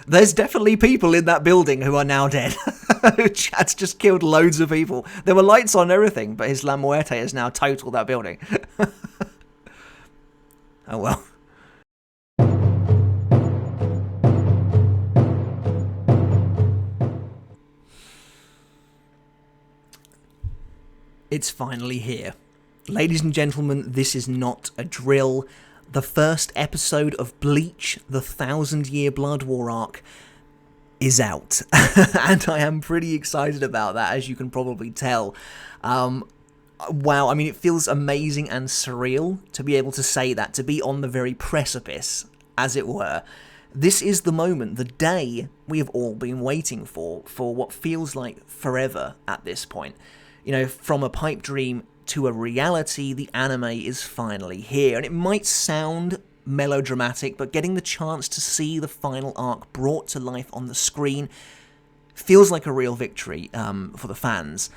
There's definitely people in that building who are now dead. Chad's just killed loads of people. There were lights on and everything, but his La Muerte has now totaled that building. Oh well. It's finally here. Ladies and gentlemen, this is not a drill. The first episode of Bleach, the 1,000-Year Blood War arc, is out. And I am pretty excited about that, as you can probably tell. Wow, I mean, it feels amazing and surreal to be able to say that, to be on the very precipice, as it were. This is the moment, the day we have all been waiting for what feels like forever at this point. You know, from a pipe dream to a reality, the anime is finally here. And it might sound melodramatic, but getting the chance to see the final arc brought to life on the screen feels like a real victory for the fans.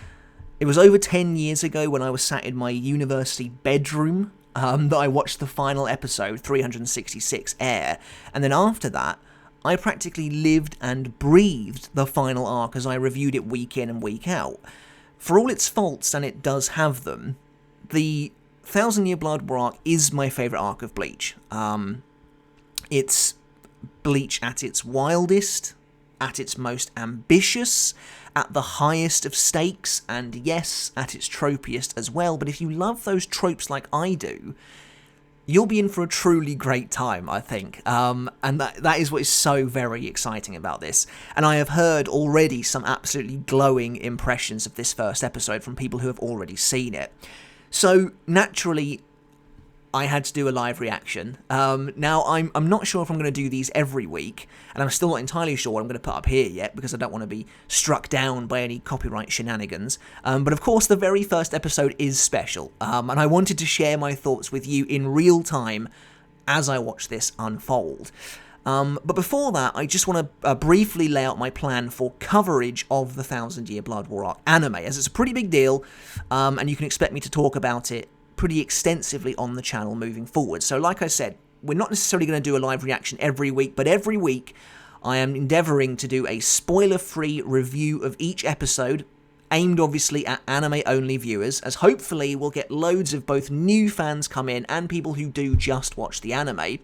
It was over 10 years ago when I was sat in my university bedroom that I watched the final episode, 366, air. And then after that, I practically lived and breathed the final arc as I reviewed it week in and week out. For all its faults, and it does have them, the 1,000-Year Blood War arc is my favourite arc of Bleach. It's Bleach at its wildest, at its most ambitious, at the highest of stakes, and yes, at its tropiest as well. But if you love those tropes like I do, you'll be in for a truly great time, I think. And that is what is so very exciting about this. And I have heard already some absolutely glowing impressions of this first episode from people who have already seen it. So, naturally, I had to do a live reaction. Now, I'm not sure if I'm going to do these every week, and I'm still not entirely sure what I'm going to put up here yet, because I don't want to be struck down by any copyright shenanigans. But of course, the very first episode is special, and I wanted to share my thoughts with you in real time as I watch this unfold. But before that, I just want to briefly lay out my plan for coverage of the 1,000-Year Blood War arc anime, as it's a pretty big deal, and you can expect me to talk about it pretty extensively on the channel moving forward. So like I said, we're not necessarily going to do a live reaction every week, but every week I am endeavouring to do a spoiler-free review of each episode, aimed obviously at anime-only viewers, as hopefully we'll get loads of both new fans come in and people who do just watch the anime.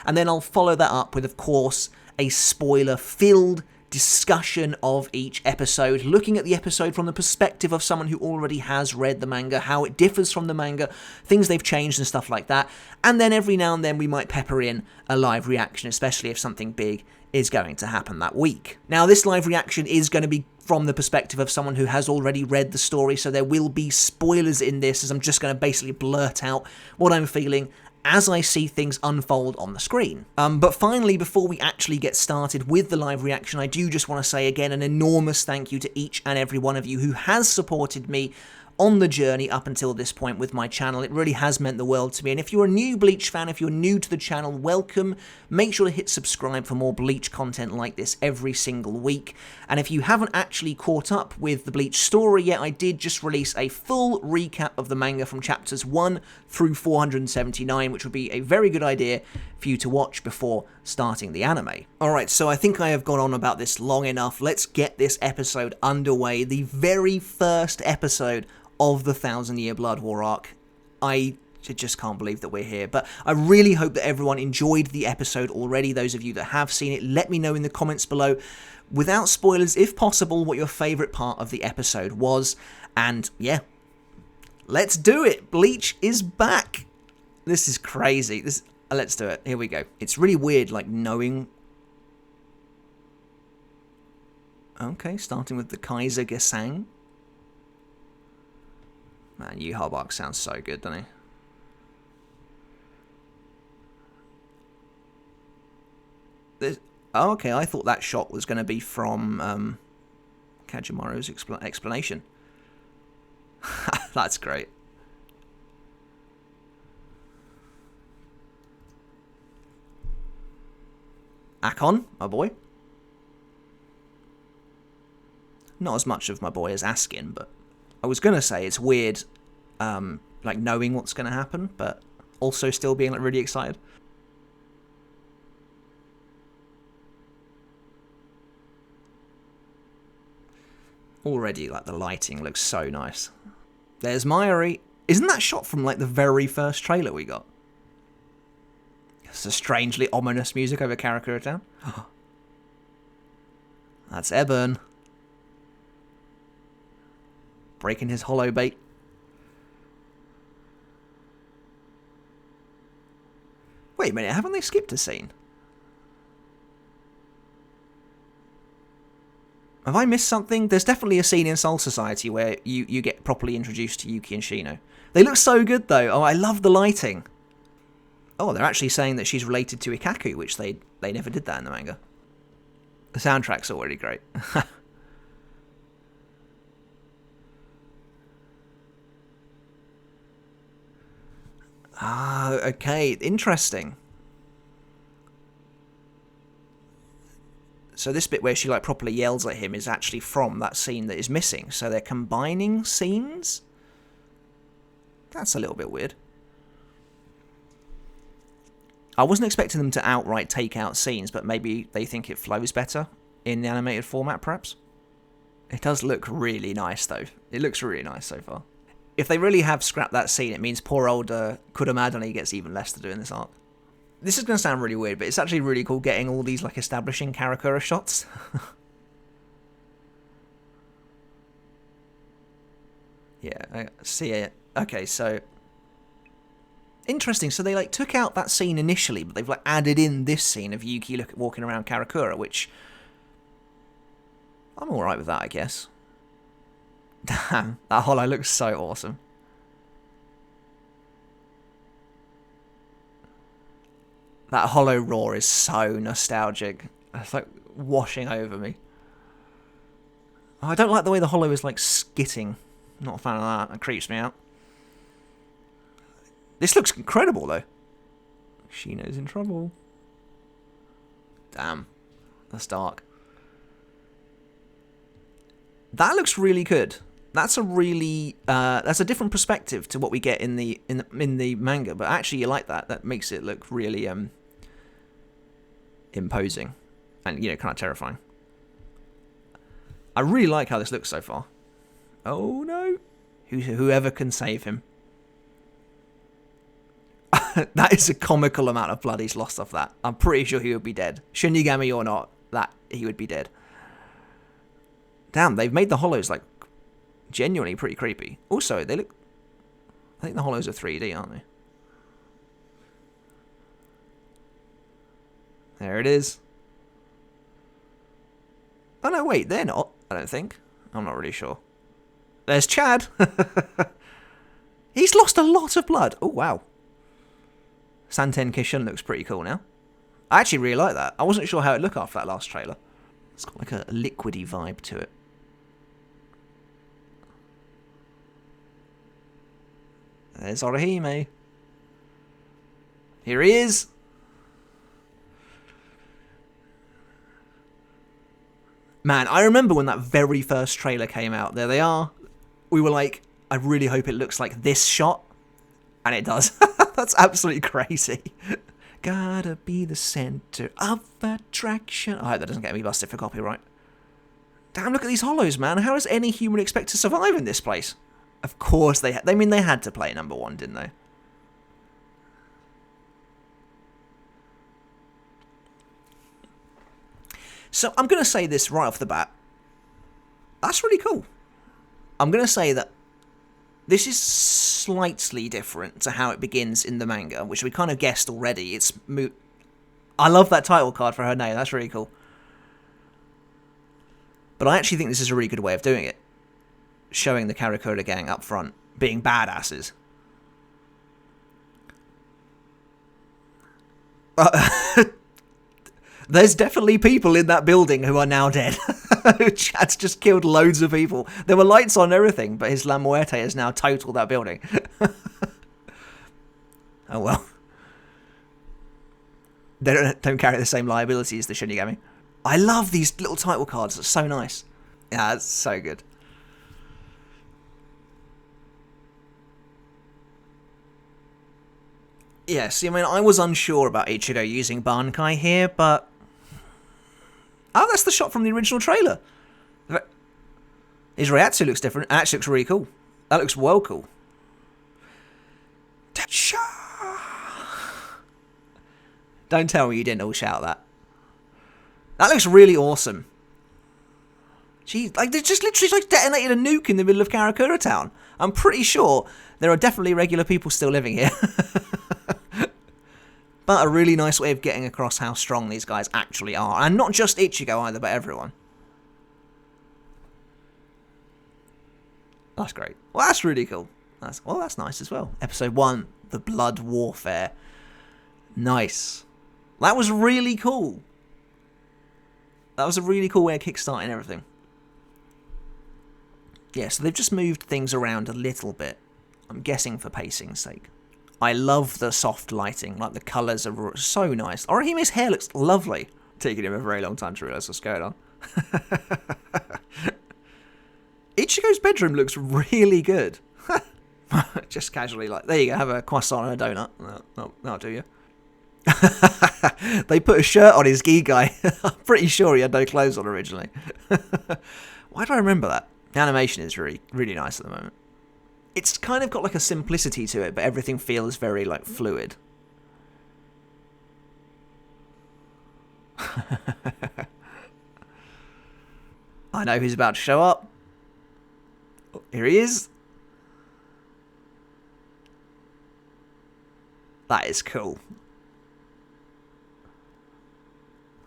And then I'll follow that up with, of course, a spoiler-filled discussion of each episode, looking at the episode from the perspective of someone who already has read the manga, how it differs from the manga, things they've changed and stuff like that. And then every now and then we might pepper in a live reaction, especially if something big is going to happen that week. Now, this live reaction is going to be from the perspective of someone who has already read the story, so there will be spoilers in this, as I'm just going to basically blurt out what I'm feeling as I see things unfold on the screen. But finally, before we actually get started with the live reaction, I do just want to say again an enormous thank you to each and every one of you who has supported me on the journey up until this point with my channel. It really has meant the world to me. And if you're a new Bleach fan, if you're new to the channel, welcome. Make sure to hit subscribe for more Bleach content like this every single week. And if you haven't actually caught up with the Bleach story yet, I did just release a full recap of the manga from chapters 1 through 479, which would be a very good idea for you to watch before starting the anime. Alright, so I think I have gone on about this long enough. Let's get this episode underway. The very first episode of the 1,000-Year Blood War arc. I just can't believe that we're here, but I really hope that everyone enjoyed the episode already. Those of you that have seen it, let me know in the comments below, without spoilers if possible, what your favourite part of the episode was. And yeah, let's do it. Bleach is back. This is crazy. Let's do it. Here we go. It's really weird, like, knowing... Okay, starting with the Kaiser Gesang. Man, Yu Harbach sounds so good, doesn't he? Oh, okay, I thought that shot was going to be from Kajimaru's explanation. That's great. Akon, my boy. Not as much of my boy as Askin, but I was going to say it's weird, like, knowing what's going to happen, but also still being, like, really excited. Already, like, the lighting looks so nice. There's Mayuri. Isn't that shot from, like, the very first trailer we got? It's a strangely ominous music over Karakura Town. That's Ebon. Breaking his hollow bait. Wait a minute, haven't they skipped a scene? Have I missed something? There's definitely a scene in Soul Society where you get properly introduced to Yuki and Shino. They look so good, though. Oh, I love the lighting. Oh, they're actually saying that she's related to Ikaku, which they never did that in the manga. The soundtrack's already great. Ah, okay. Interesting. So this bit where she like properly yells at him is actually from that scene that is missing. So they're combining scenes? That's a little bit weird. I wasn't expecting them to outright take out scenes, but maybe they think it flows better in the animated format, perhaps? It does look really nice, though. It looks really nice so far. If they really have scrapped that scene, it means poor old Kuromadani gets even less to do in this arc. This is going to sound really weird, but it's actually really cool getting all these like establishing Karakura shots. Yeah, I see it. Okay, so interesting. So they like took out that scene initially, but they've like added in this scene of Yuki walking around Karakura, which I'm all right with that, I guess. Damn, that hollow looks so awesome. That hollow roar is so nostalgic. It's like washing over me. Oh, I don't like the way the hollow is like skitting. Not a fan of that. That creeps me out. This looks incredible though. Shino's in trouble. Damn. That's dark. That looks really good. That's a really that's a different perspective to what we get in the manga, but actually you like that. That makes it look really imposing and, you know, kind of terrifying. I really like how this looks so far. Oh no. Whoever can save him. That is a comical amount of blood he's lost off that. I'm pretty sure he would be dead. Shinigami or not, that he would be dead. Damn, they've made the hollows like genuinely pretty creepy. Also, they look... I think the hollows are 3D, aren't they? There it is. Oh no, wait, they're not, I don't think. I'm not really sure. There's Chad. He's lost a lot of blood. Oh, wow. Santen Kishin looks pretty cool now. I actually really like that. I wasn't sure how it looked after that last trailer. It's got like a liquidy vibe to it. There's Orihime. Here he is. Man, I remember when that very first trailer came out. There they are. We were like, I really hope it looks like this shot. And it does. That's absolutely crazy. Gotta be the center of attraction. I hope that doesn't get me busted for copyright. Damn, look at these hollows, man. How does any human expect to survive in this place? Of course they had. I mean, they had to play number one, didn't they? So I'm going to say this right off the bat. That's really cool. I'm going to say that this is slightly different to how it begins in the manga, which we kind of guessed already. It's I love that title card for her name. That's really cool. But I actually think this is a really good way of doing it. Showing the Karakura gang up front being badasses. There's definitely people in that building who are now dead. Chad's just killed loads of people. There were lights on and everything, but his La Muerte has now totaled that building. Oh well. They don't carry the same liability as the Shinigami. I love these little title cards. It's so nice. Yeah, it's so good. Yes, I mean, I was unsure about Ichigo using Bankai here, but... Oh, that's the shot from the original trailer. His Reiatsu looks different. It actually looks really cool. That looks well cool. Don't tell me you didn't all shout that. That looks really awesome. Gee, like they just literally like detonated a nuke in the middle of Karakura Town. I'm pretty sure there are definitely regular people still living here. But a really nice way of getting across how strong these guys actually are. And not just Ichigo either, but everyone. That's great. Well, that's really cool. That's nice as well. Episode 1, The Blood Warfare. Nice. That was really cool. That was a really cool way of kickstarting everything. Yeah, so they've just moved things around a little bit. I'm guessing for pacing's sake. I love the soft lighting. Like, the colours are so nice. Orihime's hair looks lovely. Taking him a very long time to realise what's going on. Ichigo's bedroom looks really good. Just casually, like, there you go, have a croissant and a donut. That'll do you. They put a shirt on his gi guy. I'm pretty sure he had no clothes on originally. Why do I remember that? The animation is really, really nice at the moment. It's kind of got like a simplicity to it, but everything feels very like fluid. I know who's about to show up. Oh, here he is. That is cool.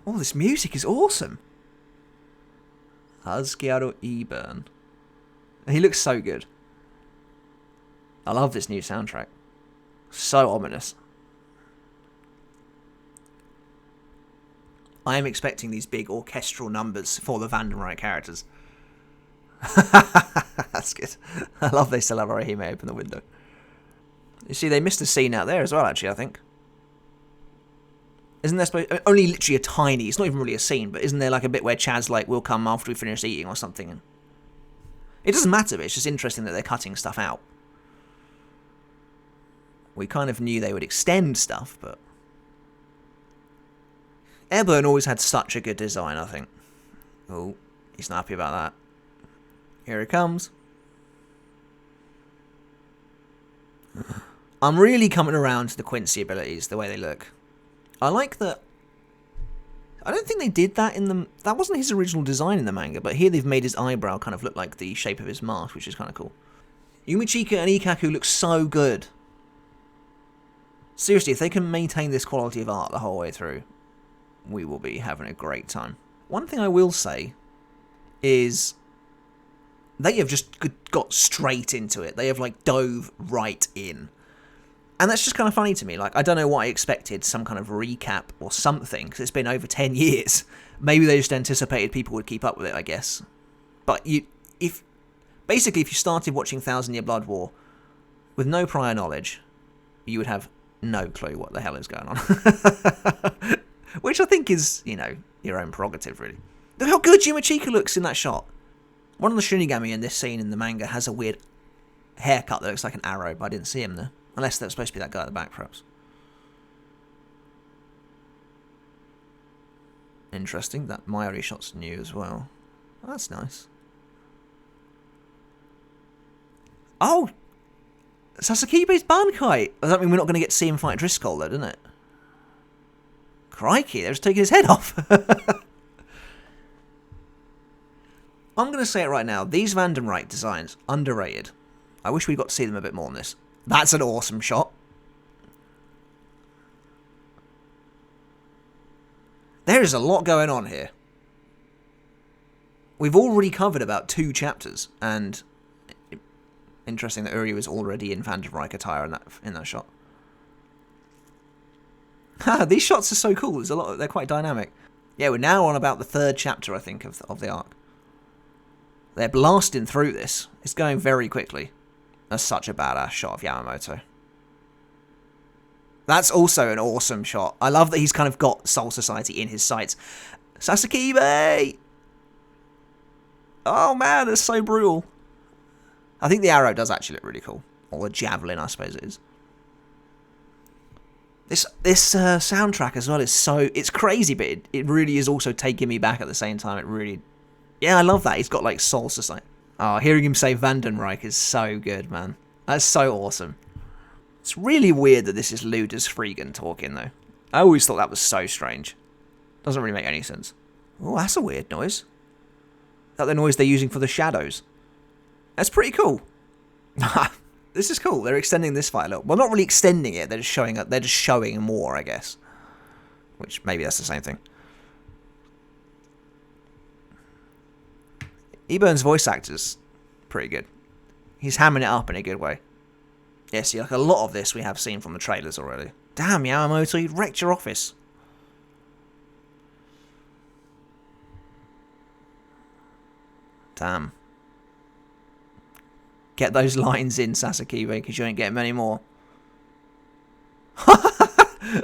Oh, this music is awesome. Hasgiaro Eburn. He looks so good. I love this new soundtrack. So ominous. I am expecting these big orchestral numbers for the Vandenreich characters. That's good. I love they still have Orihime open the window. You see, they missed a scene out there as well, actually, I think. Isn't there supposed... only literally a tiny... It's not even really a scene, but isn't there like a bit where Chad's like, we'll come after we finish eating or something? It doesn't matter, but it's just interesting that they're cutting stuff out. We kind of knew they would extend stuff, but... Eburn always had such a good design, I think. Oh, he's not happy about that. Here it comes. I'm really coming around to the Quincy abilities, the way they look. I like that... I don't think they did that in the... That wasn't his original design in the manga, but here they've made his eyebrow kind of look like the shape of his mask, which is kind of cool. Yumichika and Ikkaku look so good. Seriously, if they can maintain this quality of art the whole way through, we will be having a great time. One thing I will say is they have just got straight into it. They have, like, dove right in. And that's just kind of funny to me. Like, I don't know what I expected, some kind of recap or something, because it's been over 10 years. Maybe they just anticipated people would keep up with it, I guess. But if you started watching 1,000 Year Blood War with no prior knowledge, you would have no clue what the hell is going on. Which I think is, you know, your own prerogative, really. Look how good Yumichika looks in that shot. One of the Shinigami in this scene in the manga has a weird haircut that looks like an arrow, but I didn't see him there. Unless that was supposed to be that guy at the back, perhaps. Interesting. That Mayuri shot's new as well. Oh, that's nice. Oh! Sasakibe's Bankai! Does that mean we're not going to get to see him fight Driscoll, though, doesn't it? Crikey, they're just taking his head off. I'm going to say it right now. These Vandenreich designs, underrated. I wish we got to see them a bit more in this. That's an awesome shot. There is a lot going on here. We've already covered about 2 chapters, and interesting that Uri was already in Vandenreich attire in that shot. These shots are so cool. There's a lot. They're quite dynamic. Yeah, we're now on about the 3rd chapter, I think, of the arc. They're blasting through this. It's going very quickly. That's such a badass shot of Yamamoto. That's also an awesome shot. I love that he's kind of got Soul Society in his sights. Sasakibe! Oh man, that's so brutal. I think the arrow does actually look really cool. Or the javelin, I suppose it is. This soundtrack as well is so... It's crazy, but it really is also taking me back at the same time. It really... Yeah, I love that. He's got like Soul Society. Oh, hearing him say Vandenreich is so good, man. That's so awesome. It's really weird that this is Luda's Freegan talking, though. I always thought that was so strange. Doesn't really make any sense. Oh, that's a weird noise. Is that the noise they're using for the shadows? That's pretty cool. This is cool. They're extending this fight a little. Well, not really extending it. They're just showing it. They're just showing more, I guess. Which maybe that's the same thing. Eburn's voice actor's pretty good. He's hamming it up in a good way. Yeah, see, like a lot of this we have seen from the trailers already. Damn, Yamamoto, you wrecked your office. Damn. Get those lines in, Sasakibe, because you ain't getting many more.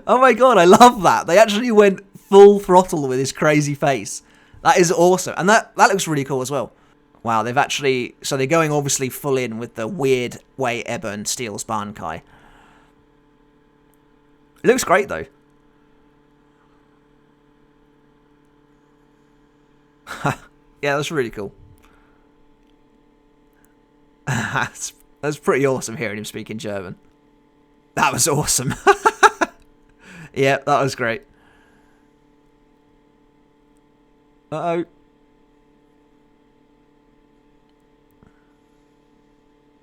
Oh my god, I love that. They actually went full throttle with his crazy face. That is awesome. And that looks really cool as well. Wow, they've actually... So they're going obviously full in with the weird way Eburn steals Bankai. It looks great, though. Yeah, that's really cool. That's pretty awesome hearing him speak in German. That was awesome. Yeah, that was great. Uh-oh.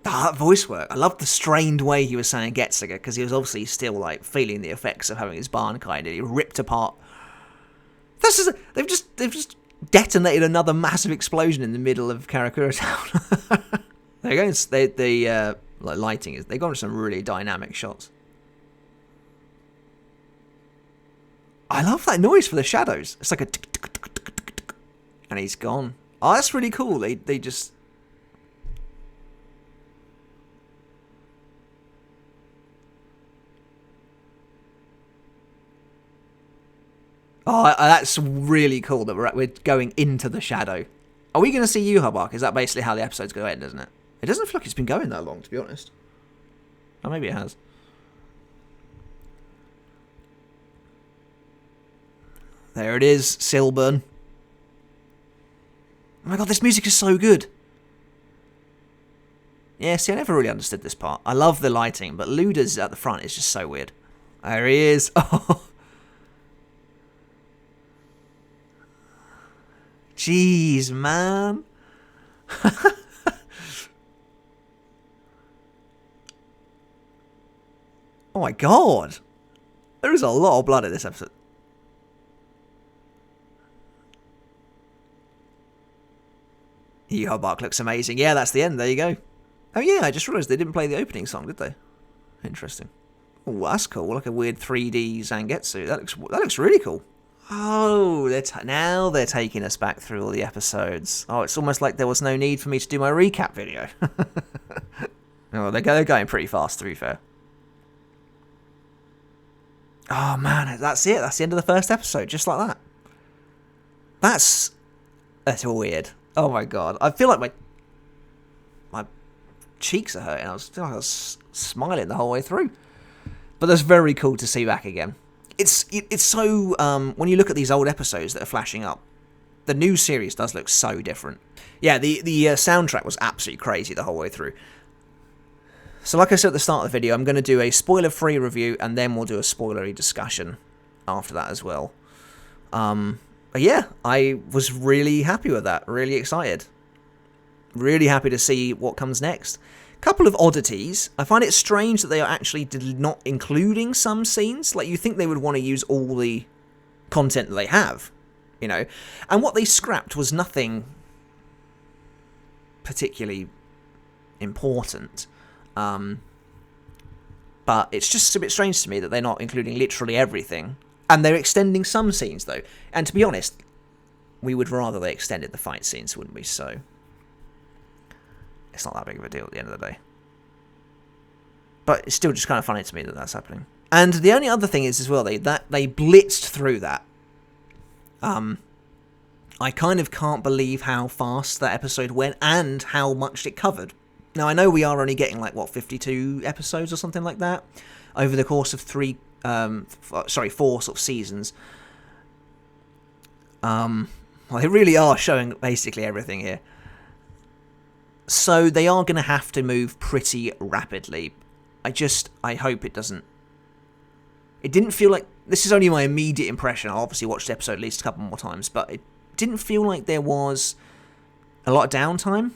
Ah, that voice work. I loved the strained way he was saying Getsuga, because he was obviously still like feeling the effects of having his Bankai, and he ripped apart. They've just detonated another massive explosion in the middle of Karakura Town. They're going. Like lighting is. They've gone to some really dynamic shots. I love that noise for the shadows. It's like a tick, tick, tick, tick, tick, tick, and he's gone. Oh, that's really cool. They just. Oh, that's really cool that we're going into the shadow. Are we going to see Yuha Bark? Is that basically how the episode's going to end, isn't it? It doesn't feel like it's been going that long, to be honest. Oh, maybe it has. There it is, Silburn. Oh my god, this music is so good. Yeah, see, I never really understood this part. I love the lighting, but Luda's at the front is just so weird. There he is. Oh. Jeez, man. Oh my god. There is a lot of blood in this episode. Yuha Bark looks amazing. Yeah, that's the end. There you go. Oh yeah, I just realised they didn't play the opening song, did they? Interesting. Oh, that's cool. Like a weird 3D Zangetsu. That looks really cool. Oh, now they're taking us back through all the episodes. Oh, it's almost like there was no need for me to do my recap video. Oh, they're going pretty fast, to be fair. Oh, man, that's it. That's the end of the first episode, just like that. That's weird. Oh, my God. I feel like my cheeks are hurting. I feel like I was smiling the whole way through. But that's very cool to see back again. It's so, when you look at these old episodes that are flashing up, the new series does look so different. Yeah, the soundtrack was absolutely crazy the whole way through. So like I said at the start of the video, I'm going to do a spoiler-free review, and then we'll do a spoilery discussion after that as well. But yeah, I was really happy with that, really excited. Really happy to see what comes next. Couple of oddities. I find it strange that they are actually not including some scenes. Like, you think they would want to use all the content that they have, you know. And what they scrapped was nothing particularly important. But it's just a bit strange to me that they're not including literally everything. And they're extending some scenes, though. And to be honest, we would rather they extended the fight scenes, wouldn't we? So it's not that big of a deal at the end of the day. But it's still just kind of funny to me that that's happening. And the only other thing is as well, they blitzed through that. I kind of can't believe how fast that episode went and how much it covered. Now, I know we are only getting, like, what, 52 episodes or something like that over the course of 4 sort of seasons. Well, they really are showing basically everything here. So they are going to have to move pretty rapidly. I hope it doesn't. It didn't feel like, this is only my immediate impression, I obviously watched the episode at least a couple more times, but it didn't feel like there was a lot of downtime.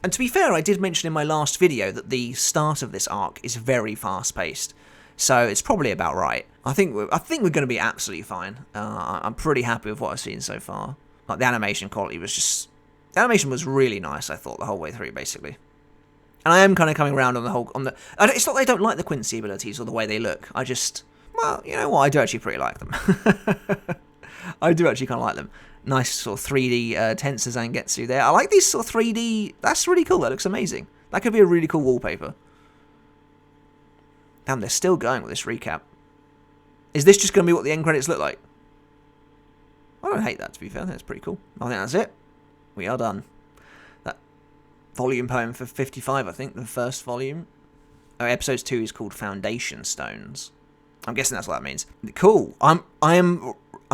And to be fair, I did mention in my last video that the start of this arc is very fast-paced, so it's probably about right. I think we're going to be absolutely fine. I'm pretty happy with what I've seen so far. Like, the animation quality was just... The animation was really nice, I thought, the whole way through, basically. And I am kind of coming around on the whole... It's not that I don't like the QUINCY abilities or the way they look. I just... Well, you know what? I do actually pretty like them. I do actually kind of like them. Nice sort of 3D Tensor Zangetsu there. I like these sort of 3D... That's really cool. That looks amazing. That could be a really cool wallpaper. Damn, they're still going with this recap. Is this just going to be what the end credits look like? I don't hate that, to be fair. That's pretty cool. I think that's it. We are done. That volume poem for 55, I think, the first volume. Oh, episode 2 is called Foundation Stones. I'm guessing that's what that means. Cool. I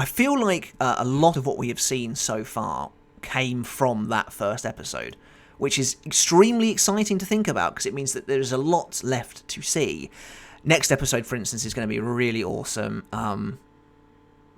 feel like a lot of what we have seen so far came from that first episode, which is extremely exciting to think about because it means that there's a lot left to see. Next episode, for instance, is going to be really awesome.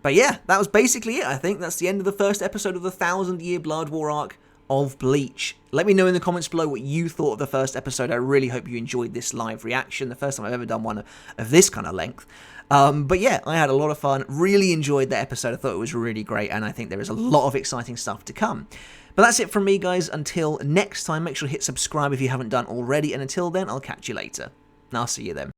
But yeah, that was basically it, I think. That's the end of the first episode of the 1,000-Year Blood War arc of Bleach. Let me know in the comments below what you thought of the first episode. I really hope you enjoyed this live reaction. The first time I've ever done one of this kind of length. But yeah, I had a lot of fun. Really enjoyed that episode. I thought it was really great, and I think there is a lot of exciting stuff to come. But that's it from me, guys. Until next time, make sure to hit subscribe if you haven't done already. And until then, I'll catch you later. And I'll see you then.